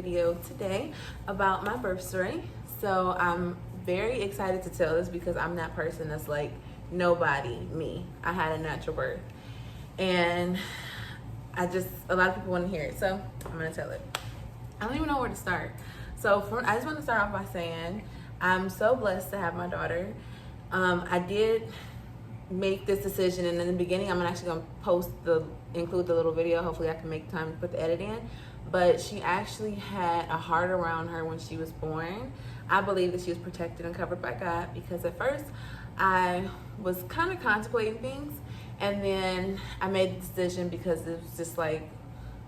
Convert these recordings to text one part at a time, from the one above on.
video today about my birth story. So I'm very excited to tell this because I'm that person that's like, nobody, me. I had a natural birth. And a lot of people want to hear it, so I'm gonna tell it. I don't even know where to start. So I just want to start off by saying I'm so blessed to have my daughter. I did make this decision, and in the beginning I'm actually gonna include the little video. Hopefully I can make time to put the edit in. But she actually had a heart around her when she was born. I believe that she was protected and covered by God, because at first I was kind of contemplating things, and then I made the decision because it was just like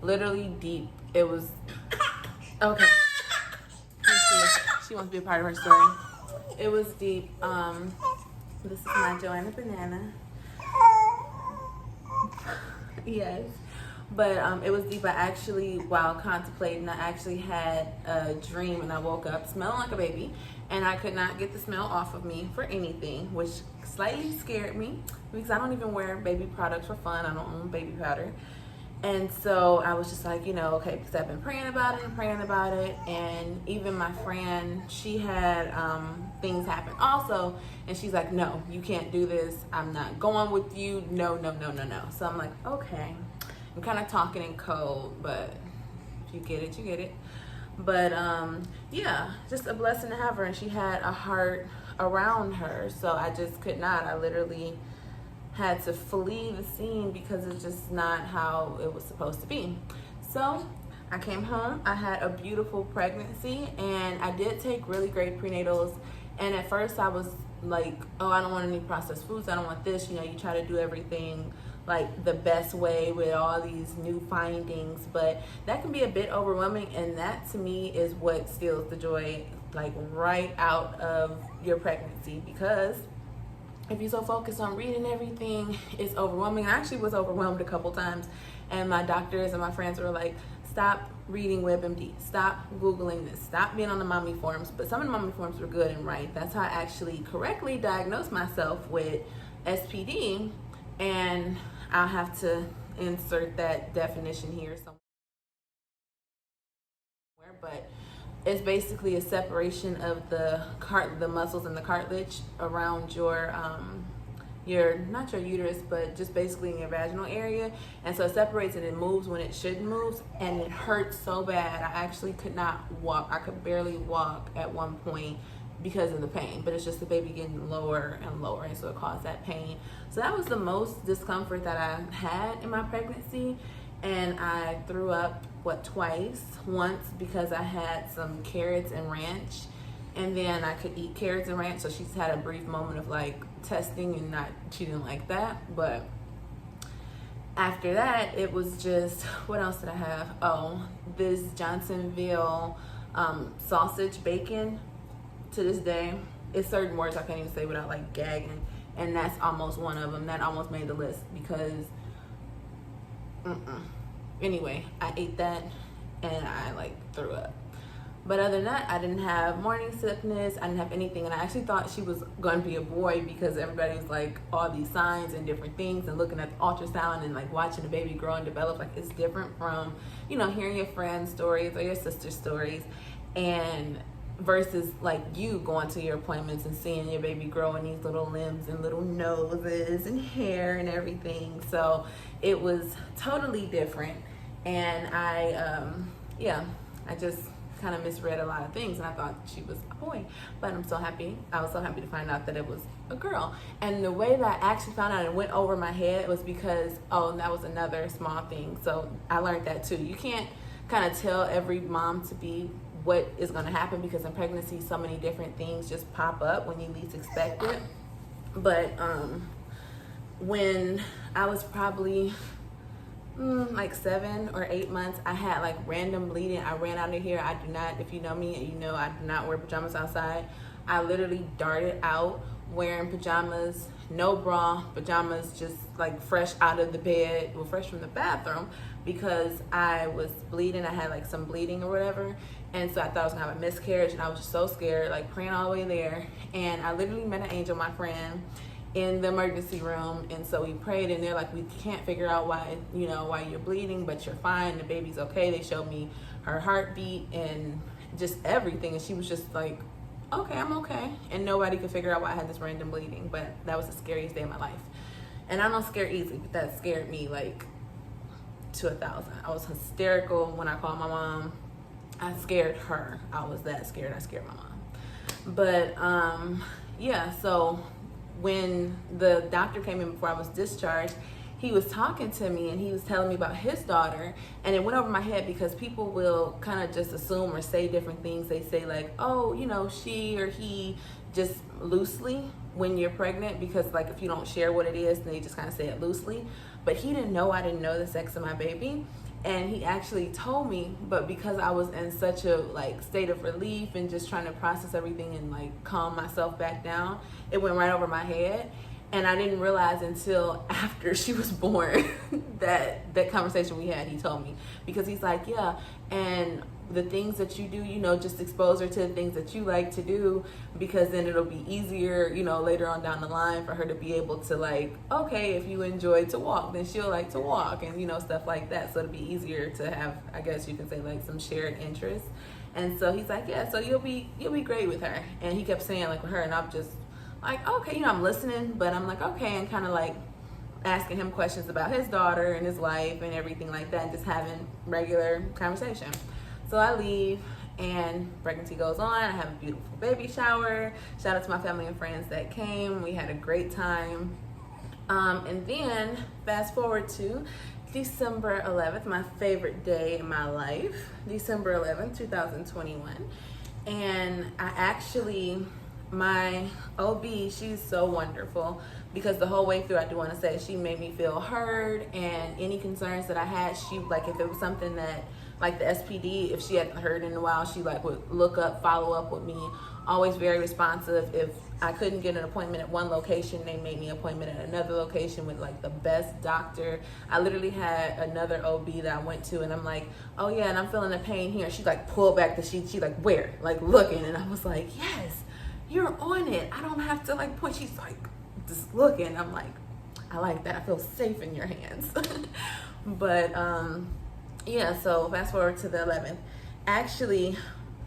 literally deep. It was okay. She wants to be a part of her story. It was deep. This is my Joanna banana. Yes. But it was deep. I actually, while contemplating, I actually had a dream, and I woke up smelling like a baby, and I could not get the smell off of me for anything, which slightly scared me because I don't even wear baby products for fun. I don't own baby powder. And so I was just like, okay, because I've been praying about it. And even my friend, she had things happen also. And she's like, no, you can't do this. I'm not going with you. No. So I'm like, okay. I'm kind of talking in code, but if you get it, you get it. But yeah, just a blessing to have her. And she had a heart around her. So I just could not. I literally had to flee the scene because it's just not how it was supposed to be. So I came home. I had a beautiful pregnancy, and I did take really great prenatals. And at first I was like, oh, I don't want any processed foods. I don't want this. You try to do everything like the best way with all these new findings, but that can be a bit overwhelming. And that to me is what steals the joy, like right out of your pregnancy, because if you're so focused on reading everything, it's overwhelming. I actually was overwhelmed a couple times, and my doctors and my friends were like, stop reading WebMD, stop Googling this, stop being on the mommy forums. But some of the mommy forums were good and right. That's how I actually correctly diagnosed myself with SPD, and I'll have to insert that definition here somewhere. But it's basically a separation of the muscles and the cartilage around your not your uterus, but just basically in your vaginal area. And so it separates and it moves when it shouldn't move, and it hurts so bad. I actually could not walk. I could barely walk at one point because of the pain, but it's just the baby getting lower and lower, and so it caused that pain. So that was the most discomfort that I had in my pregnancy. And I threw up twice. Once because I had some carrots and ranch, and then I could eat carrots and ranch, so she's had a brief moment of like testing, and she didn't like that. But after that, it was just, what else did I have? Oh, this Johnsonville sausage bacon. To this day, it's certain words I can't even say without like gagging, and that's almost one of them. That almost made the list because anyway, I ate that and I like threw up. But other than that, I didn't have morning sickness. I didn't have anything. And I actually thought she was going to be a boy because everybody was like all these signs and different things, and looking at the ultrasound and like watching the baby grow and develop. Like, it's different from, hearing your friends' stories or your sister's stories, and versus like you going to your appointments and seeing your baby grow in these little limbs and little noses and hair and everything. So it was totally different. And I just kind of misread a lot of things, and I thought she was a boy. But I'm so happy. I was so happy to find out that it was a girl. And the way that I actually found out and went over my head was because, and that was another small thing. So I learned that too. You can't kind of tell every mom to be what is going to happen, because in pregnancy so many different things just pop up when you least expect it. But when I was probably like 7 or 8 months, I had like random bleeding. I ran out of here. I do not, if you know me, I do not wear pajamas outside. I literally darted out wearing pajamas, no bra, pajamas, just like fresh out of the bed, fresh from the bathroom, because I was bleeding. I had like some bleeding or whatever. And so I thought I was gonna have a miscarriage, and I was just so scared, like praying all the way there. And I literally met an angel, my friend, in the emergency room. And so we prayed, and they're like, we can't figure out why you're bleeding, but you're fine, the baby's okay. They showed me her heartbeat and just everything. And she was just like, okay, I'm okay. And nobody could figure out why I had this random bleeding. But that was the scariest day of my life. And I don't scare easily, but that scared me like to 1,000. I was hysterical when I called my mom. I scared her. I was that scared. I scared my mom. But yeah, so when the doctor came in before I was discharged, he was talking to me and he was telling me about his daughter, and it went over my head because people will kind of just assume or say different things. They say like, oh, you know, she or he, just loosely when you're pregnant, because like if you don't share what it is, they just kind of say it loosely. But he didn't know I didn't know the sex of my baby. And he actually told me, but because I was in such a like state of relief and just trying to process everything and like calm myself back down, it went right over my head. And I didn't realize until after she was born that conversation we had, he told me. Because he's like, yeah, and the things that you do, you know, just expose her to the things that you like to do, because then it'll be easier, you know, later on down the line for her to be able to like, okay, if you enjoy to walk, then she'll like to walk, and, you know, stuff like that. So it'll be easier to have, I guess you can say, like some shared interests. And so he's like, yeah, so you'll be great with her. And he kept saying like with her, and I'm just like, okay, you know, I'm listening, but I'm like, okay, and kind of like asking him questions about his daughter and his life and everything like that, and just having regular conversation. So I leave and pregnancy goes on. I have a beautiful baby shower. Shout out to my family and friends that came. We had a great time. And then fast forward to December 11th, my favorite day in my life, December 11th, 2021. And I actually, my OB, she's so wonderful, because the whole way through, I do want to say, she made me feel heard, and any concerns that I had, she, like if it was something that, like the SPD, if she hadn't heard in a while, she like would look up, follow up with me, always very responsive. If I couldn't get an appointment at one location, they made me an appointment at another location with like the best doctor. I literally had another OB that I went to, and I'm like, oh yeah, and I'm feeling the pain here. She like pulled back the sheet. She like, where? Like looking, and I was like, yes, you're on it. I don't have to like point. She's like just looking. I'm like, I like that. I feel safe in your hands. But yeah, so fast forward to the 11th. Actually,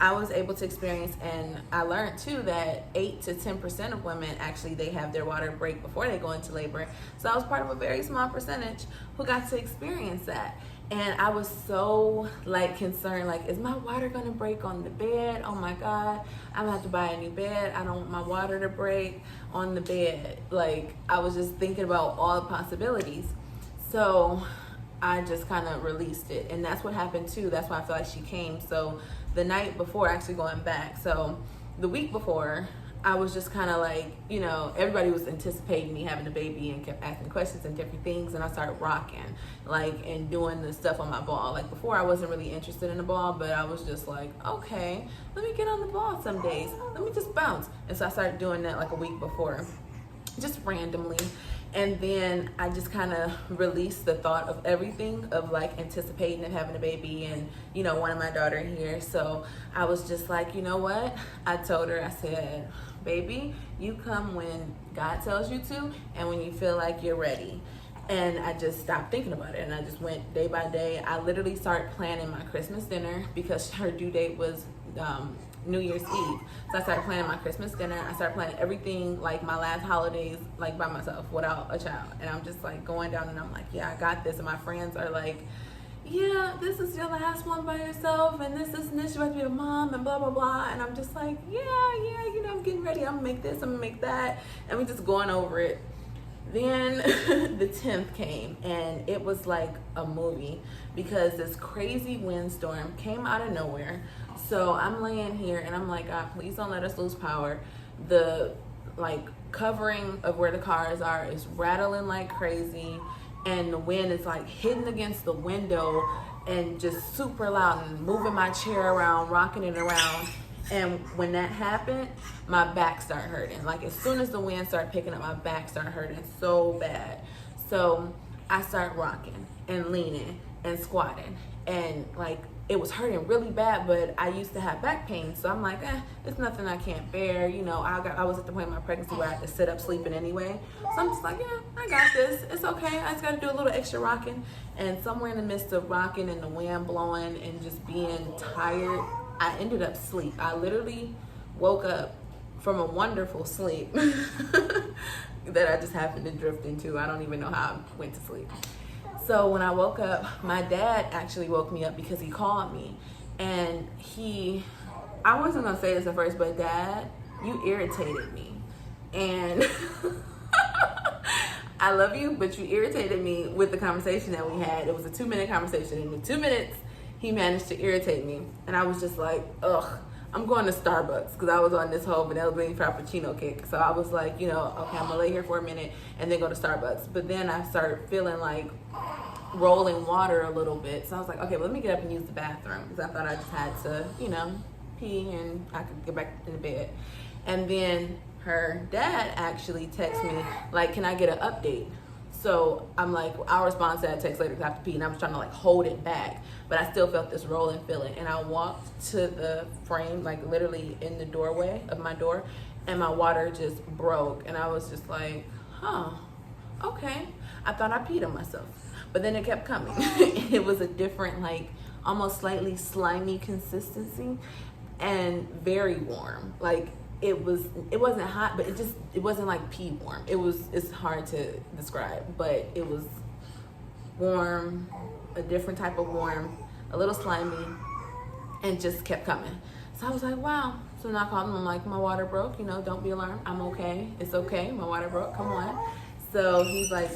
I was able to experience, and I learned too, that 8 to 10% of women actually, they have their water break before they go into labor. So I was part of a very small percentage who got to experience that. And I was so like concerned, like, is my water gonna break on the bed? Oh my God, I'm gonna have to buy a new bed. I don't want my water to break on the bed. Like, I was just thinking about all the possibilities. So I just kind of released it, and that's what happened too. That's why I feel like she came. So the night before, actually going back, so the week before, I was just kind of like, you know, everybody was anticipating me having a baby and kept asking questions and different things, and I started rocking, like, and doing the stuff on my ball. Like before, I wasn't really interested in the ball, but I was just like, okay, let me get on the ball some days. Let me just bounce. And so I started doing that like a week before, just randomly. And then I just kind of released the thought of everything, of like anticipating and having a baby and, you know, wanting my daughter here. So I was just like, you know what? I told her, I said, baby, you come when God tells you to and when you feel like you're ready. And I just stopped thinking about it, and I just went day by day. I literally started planning my Christmas dinner because her due date was New Year's Eve. So I started planning my Christmas dinner. I started planning everything, like my last holidays, like by myself without a child. And I'm just like going down, and I'm like, yeah, I got this. And my friends are like, yeah, this is your last one by yourself, and this, you're about to be a mom, and blah, blah, blah. And I'm just like, yeah, you know, I'm getting ready. I'm gonna make this, I'm gonna make that. And we just going over it. Then the 10th came, and it was like a movie, because this crazy windstorm came out of nowhere. So I'm laying here and I'm like, God, please don't let us lose power. The like covering of where the cars are is rattling like crazy, and the wind is like hitting against the window and just super loud, and moving my chair around, rocking it around. And when that happened, my back started hurting. Like as soon as the wind started picking up, my back started hurting so bad. So I started rocking and leaning and squatting, and like it was hurting really bad, but I used to have back pain. So I'm like, it's nothing I can't bear. You know, I was at the point in my pregnancy where I had to sit up sleeping anyway. So I'm just like, yeah, I got this. It's okay. I just got to do a little extra rocking. And somewhere in the midst of rocking and the wind blowing and just being tired, I ended up asleep. I literally woke up from a wonderful sleep that I just happened to drift into. I don't even know how I went to sleep. So when I woke up, my dad actually woke me up because he called me. And I wasn't gonna say this at first, but Dad, you irritated me. And I love you, but you irritated me with the conversation that we had. It was a 2-minute conversation. In the 2 minutes, he managed to irritate me. And I was just like, ugh, I'm going to Starbucks, because I was on this whole vanilla bean frappuccino kick. So I was like, you know, okay, I'm gonna lay here for a minute and then go to Starbucks. But then I started feeling like rolling water a little bit. So I was like, okay, well, let me get up and use the bathroom, because I thought I just had to, you know, pee and I could get back into bed. And then her dad actually texted me, like, can I get an update? So I'm like, I'll respond to that text later because I have to pee. And I was trying to like hold it back, but I still felt this rolling feeling. And I walked to the frame, like literally in the doorway of my door, and my water just broke. And I was just like, huh, okay. I thought I peed on myself. But then it kept coming. It was a different, like almost slightly slimy consistency and very warm. Like it wasn't hot, but it wasn't like pee warm. It's hard to describe, but it was warm, a different type of warm, a little slimy, and just kept coming. So I was like, wow. So then I called him. I'm like, my water broke, you know, don't be alarmed. I'm okay. It's okay. My water broke. Come on. So he's like,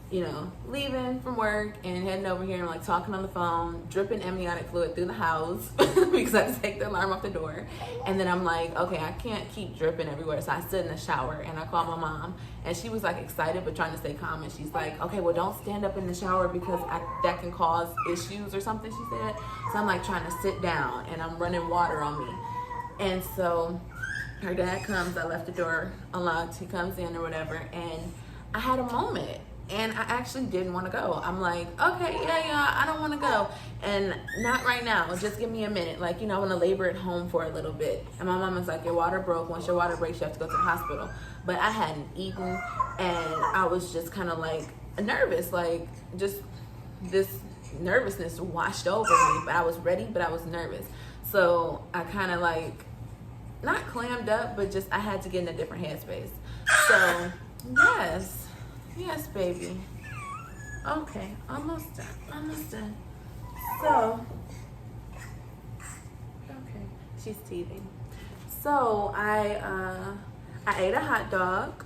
you know, leaving from work and heading over here and like talking on the phone, dripping amniotic fluid through the house because I had to take the alarm off the door. And then I'm like, okay, I can't keep dripping everywhere. So I stood in the shower and I called my mom, and she was like excited but trying to stay calm. And she's like, okay, well, don't stand up in the shower because that can cause issues or something, she said. So I'm like trying to sit down and I'm running water on me. And so her dad comes, I left the door unlocked, he comes in or whatever, and I had a moment. And I actually didn't want to go. I'm like, okay, yeah, I don't want to go. And not right now. Just give me a minute. Like, you know, I want to labor at home for a little bit. And my mom was like, your water broke. Once your water breaks, you have to go to the hospital. But I hadn't eaten. And I was just kind of like nervous. Like, just this nervousness washed over me. But I was ready, but I was nervous. So I kind of like, not clammed up, but just I had to get in a different headspace. So, yes. Yes, baby. Okay, almost done. So, okay, she's teething. So I ate a hot dog,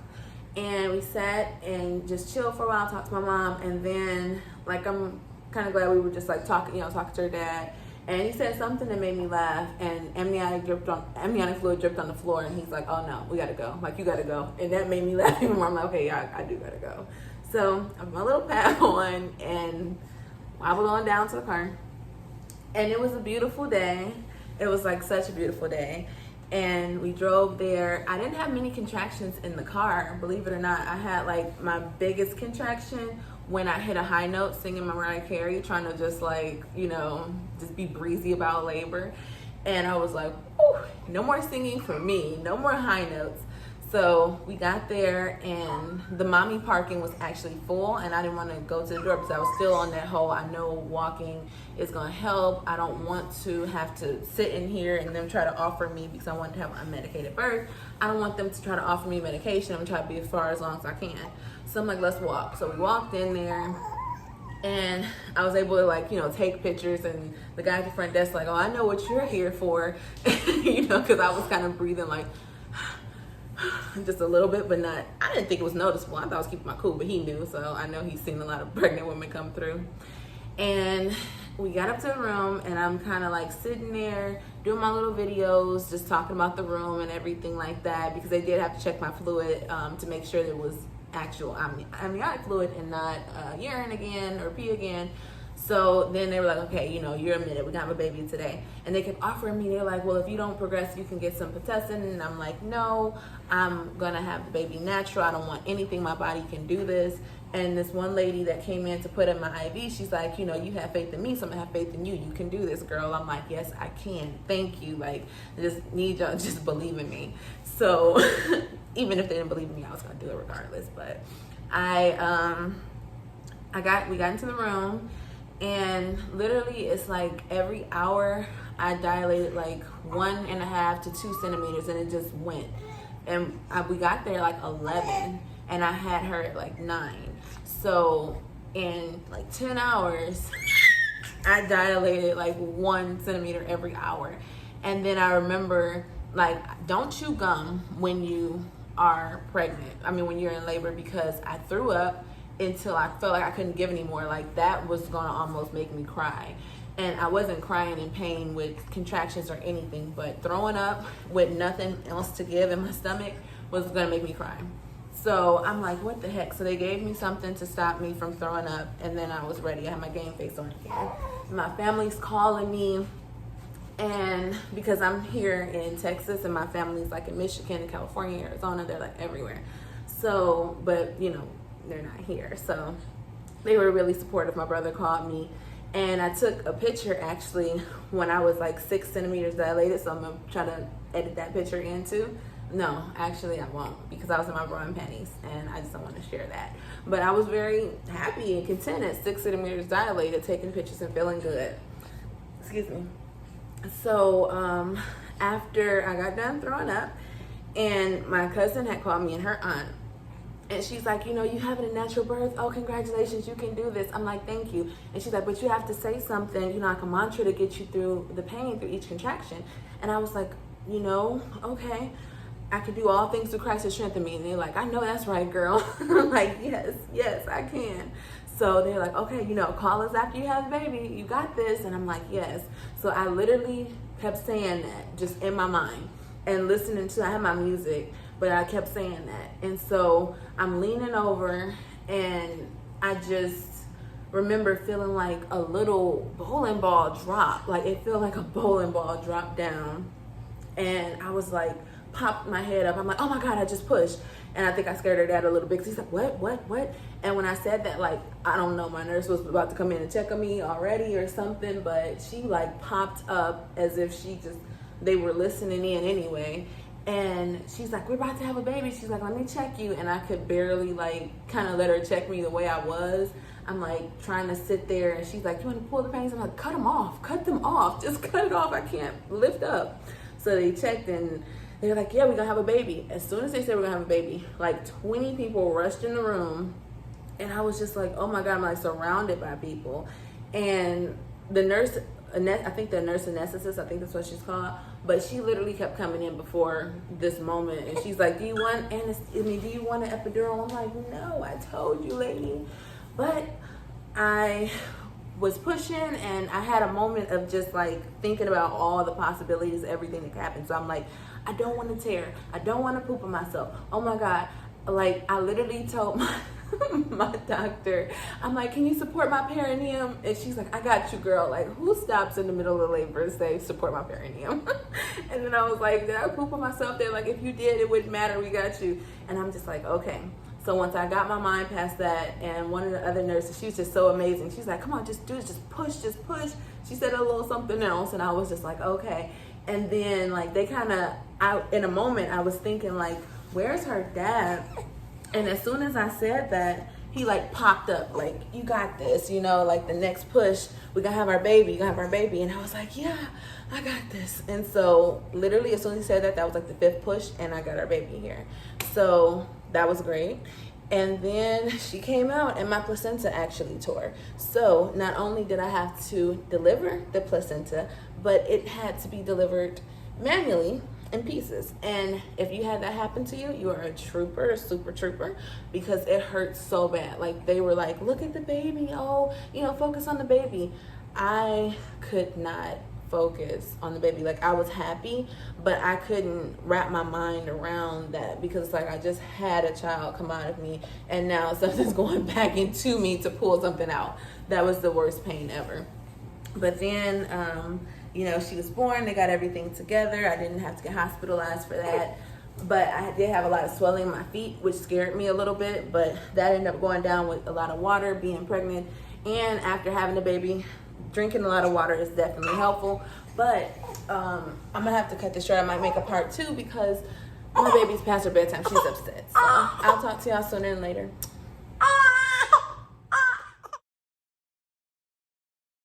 and we sat and just chilled for a while, talked to my mom, and then like I'm kind of glad we were just like talking to her dad. And he said something that made me laugh, and amniotic fluid dripped on the floor, and he's like, oh no, we gotta go. Like, you gotta go. And that made me laugh even more. I'm like, okay, yeah, I do gotta go. So I put my little pad on and wobbled on down to the car. And it was a beautiful day. It was like such a beautiful day. And we drove there. I didn't have many contractions in the car, believe it or not. I had like my biggest contraction when I hit a high note singing Mariah Carey, trying to just like, you know, just be breezy about labor. And I was like, whew, no more singing for me, no more high notes. So we got there and the mommy parking was actually full, and I didn't want to go to the door because I was still on that whole, I know walking is going to help. I don't want to have to sit in here and them try to offer me, because I want to have an unmedicated birth. I don't want them to try to offer me medication. I'm going to try to be as far as long as I can. So I'm like, let's walk. So we walked in there, and I was able to like, you know, take pictures, and the guy at the front desk like, oh, I know what you're here for, you know, because I was kind of breathing like just a little bit, but not, I didn't think it was noticeable. I thought I was keeping my cool, but he knew, so I know he's seen a lot of pregnant women come through. And we got up to the room, and I'm kind of like sitting there doing my little videos, just talking about the room and everything like that, because they did have to check my fluid to make sure there was actual amniotic fluid and not urine again or pee again. So then they were like, okay, you know, you're admitted, we're gonna have a baby today. And they kept offering me, they're like, well, if you don't progress, you can get some Pitocin. And I'm like, no, I'm gonna have the baby natural. I don't want anything, my body can do this. And this one lady that came in to put in my IV, she's like, you know, you have faith in me, so I'm gonna have faith in you. You can do this, girl. I'm like, yes, I can. Thank you. Like, I just need y'all to just believe in me. So even if they didn't believe in me, I was gonna do it regardless. But we got into the room, and literally it's like every hour I dilated like 1.5 to 2 centimeters, and it just went. And we got there like 11, and I had her at like 9. So in like 10 hours, I dilated like 1 centimeter every hour. And then I remember, like, don't chew gum when you are pregnant. I mean, when you're in labor, because I threw up until I felt like I couldn't give anymore. Like, that was gonna almost make me cry. And I wasn't crying in pain with contractions or anything, but throwing up with nothing else to give in my stomach was gonna make me cry. So I'm like, what the heck? So they gave me something to stop me from throwing up, and then I was ready. I had my game face on again. My family's calling me, and because I'm here in Texas and my family's like in Michigan, California, Arizona, they're like everywhere. So, but you know, they're not here. So they were really supportive. My brother called me, and I took a picture actually when I was like 6 centimeters dilated. So I'm gonna try to edit that picture in too. No, actually I won't, because I was in my bra and panties, and I just don't want to share that. But I was very happy and content at 6 centimeters dilated, taking pictures and feeling good. Excuse me. So after I got done throwing up, and my cousin had called me, and her aunt, and she's like, you know, you having a natural birth? Oh, congratulations, you can do this. I'm like, thank you. And she's like, but you have to say something, you know, like a mantra to get you through the pain, through each contraction. And I was like, you know, okay, I can do all things through Christ who strengthens me. And they're like, I know that's right, girl. I'm like, yes, I can. So they're like, okay, you know, call us after you have a baby. You got this. And I'm like, yes. So I literally kept saying that just in my mind and listening to, I had my music, but I kept saying that. And so I'm leaning over, and I just remember feeling like a little bowling ball drop. Like, it felt like a bowling ball dropped down. And I was like, popped my head up. I'm like, oh my God, I just pushed. And I think I scared her dad a little bit, because he's like, what? And when I said that, like, I don't know, my nurse was about to come in and check on me already or something, but she like popped up as if they were listening in anyway. And she's like, we're about to have a baby. She's like, let me check you. And I could barely like kind of let her check me the way I was. I'm like trying to sit there, and she's like, you want to pull the panties? I'm like, cut them off, just cut it off. I can't lift up. So they checked, and they're like, yeah, we're gonna have a baby. As soon as they said we're gonna have a baby, like 20 people rushed in the room, and I was just like, oh my God, I'm like surrounded by people. And the nurse, I think the nurse anesthetist, I think that's what she's called, but she literally kept coming in before this moment, and she's like, do you want an epidural? I'm like, no, I told you, lady. But I was pushing, and I had a moment of just like thinking about all the possibilities, everything that could happen. So I'm like, I don't want to tear. I don't want to poop on myself. Oh my God. Like, I literally told my doctor, I'm like, can you support my perineum? And she's like, I got you, girl. Like, who stops in the middle of labor and say, support my perineum? And then I was like, did I poop on myself? They're like, if you did, it wouldn't matter. We got you. And I'm just like, okay. So once I got my mind past that, and one of the other nurses, she was just so amazing. She's like, come on, just do it, just push. She said a little something else, and I was just like, okay. And then like they kind of, in a moment, I was thinking like, where's her dad? And as soon as I said that, he like popped up, like, you got this, you know, like the next push, we're gonna have our baby, And I was like, yeah, I got this. And so literally as soon as he said that, that was like the 5th push, and I got our baby here. So that was great. And then she came out, and my placenta actually tore. So not only did I have to deliver the placenta, but it had to be delivered manually in pieces. And if you had that happen to you, you are a trooper, a super trooper, because it hurts so bad. Like, they were like, look at the baby, oh, you know, focus on the baby. I could not focus on the baby. Like I was happy, but I couldn't wrap my mind around that because it's like I just had a child come out of me and now something's going back into me to pull something out. That was the worst pain ever. But then, you know, she was born, they got everything together. I didn't have to get hospitalized for that. But I did have a lot of swelling in my feet, which scared me a little bit. But that ended up going down with a lot of water, being pregnant. And after having a baby, drinking a lot of water is definitely helpful. But I'm going to have to cut this short. I might make a part 2 because my baby's past her bedtime. She's upset. So I'll talk to y'all sooner and later.